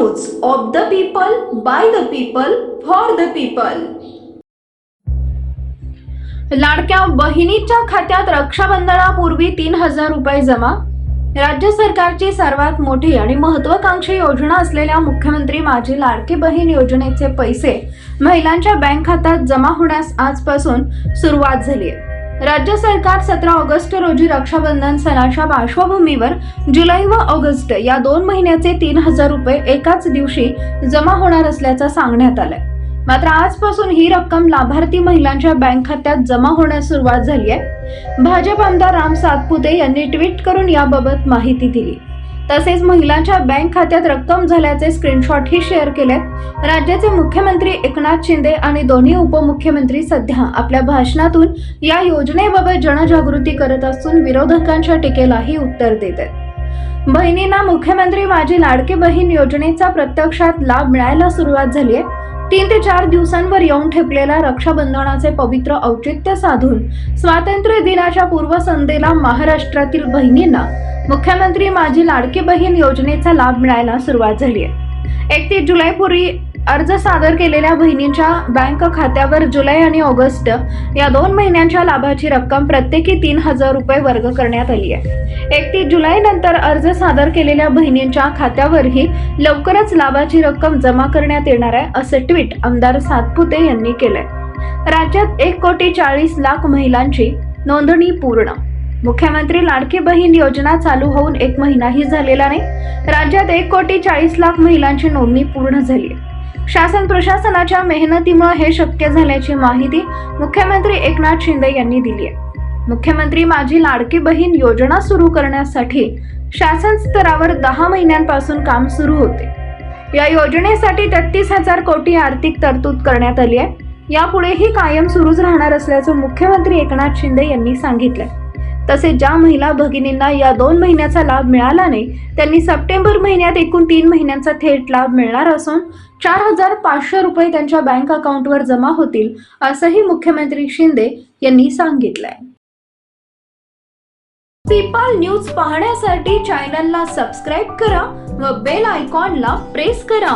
News of the people, by the people, for the people. लाडक्या बहिणीच्या खात्यात रक्षाबंधनापूर्वी 3,000 रुपये जमा। राज्य सरकारची सर्वात मोठी आणि महत्त्वाकांक्षी योजना असलेल्या मुख्यमंत्री माझी लाडकी बहीण योजनेचे पैसे महिलांच्या बँक खात्यात जमा होण्यास आजपासून सुरुवात झाली आहे। राज्य सरकार 17 ऑगस्ट रोजी रक्षाबंधन सणाच्या पार्श्वभूमीवर जुलै व ऑगस्ट या 2 महिन्याचे 3,000 रुपये एकाच दिवशी जमा होणार असल्याचं सांगण्यात आलंय। मात्र आजपासून ही रक्कम लाभार्थी महिलांच्या बँक खात्यात जमा होण्यास सुरुवात झाली आहे। भाजप आमदार राम सातपुते यांनी ट्विट करून याबाबत माहिती दिली। तसेच महिलांच्या बँक खात्यात रक्कम झाल्याचे स्क्रीनशॉटही शेअर केले। राज्याचे मुख्यमंत्री एकनाथ शिंदे आणि दोन्ही उपमुख्यमंत्री सध्या आपल्या भाषणातून या योजनेबाबत जनजागृती करत असून विरोधकांच्या टीकेलाही उत्तर देत आहेत। बहिणींना मुख्यमंत्री माझी लाडकी बहीण योजनेचा प्रत्यक्षात लाभ मिळायला सुरुवात झाली आहे। 3 ते 4 दिवसांवर येऊन ठेपलेल्या रक्षाबंधनाचे पवित्र औचित्य साधून स्वातंत्र्य दिनाच्या पूर्वसंध्येला महाराष्ट्रातील बहिणींना मुख्यमंत्री माझी लाडकी बहीण योजनेचा लाभ मिळायला सुरुवात झाली आहे। 31 जुलैपूर्वी अर्ज सादर केलेल्या बहिणींच्या बँक खात्यावर जुलै आणि ऑगस्ट या 2 महिन्यांच्या लाभाची रक्कम प्रत्येकी 3,000 रुपये वर्ग करण्यात आली आहे। 31 जुलै नंतर अर्ज सादर केलेल्या बहिणींच्या खात्यावरही लवकरच लाभाची रक्कम जमा करण्यात येणार आहे, असे ट्विट आमदार सातपुते यांनी केलंय। राज्यात 1,40,00,000 महिलांची नोंदणी पूर्ण। मुख्यमंत्री लाडकी बहीण योजना चालू होऊन 1 महिनाही झालेला नाही। राज्यात 1,40,00,000 महिलांची नोंदणी पूर्ण झाली आहे। शासन प्रशासनाच्या मेहनतीमुळे हे शक्य झाल्याची माहिती मुख्यमंत्री एकनाथ शिंदे यांनी दिली आहे। मुख्यमंत्री माझी लाडकी बहीण योजना सुरू करण्यासाठी शासन स्तरावर 10 महिन्यांपासून काम सुरू होते। या योजनेसाठी 33,000 कोटी आर्थिक तरतूद करण्यात आली आहे। यापुढेही कायम सुरूच राहणार असल्याचं मुख्यमंत्री एकनाथ शिंदे यांनी सांगितलंय। तसेच ज्या महिला भगिनींना या 2 महिन्याचा लाभ मिळाला नाही त्यांनी सप्टेंबर महिन्यात एकूण 3 महिन्यांचा थेट लाभ मिळणार असून 4,500 रुपये त्यांच्या बँक अकाउंटवर जमा होतील, असंही मुख्यमंत्री शिंदे यांनी सांगितलंय। पीपल न्यूज पाहण्यासाठी चॅनलला सबस्क्राईब करा व बेल आयकॉनला प्रेस करा।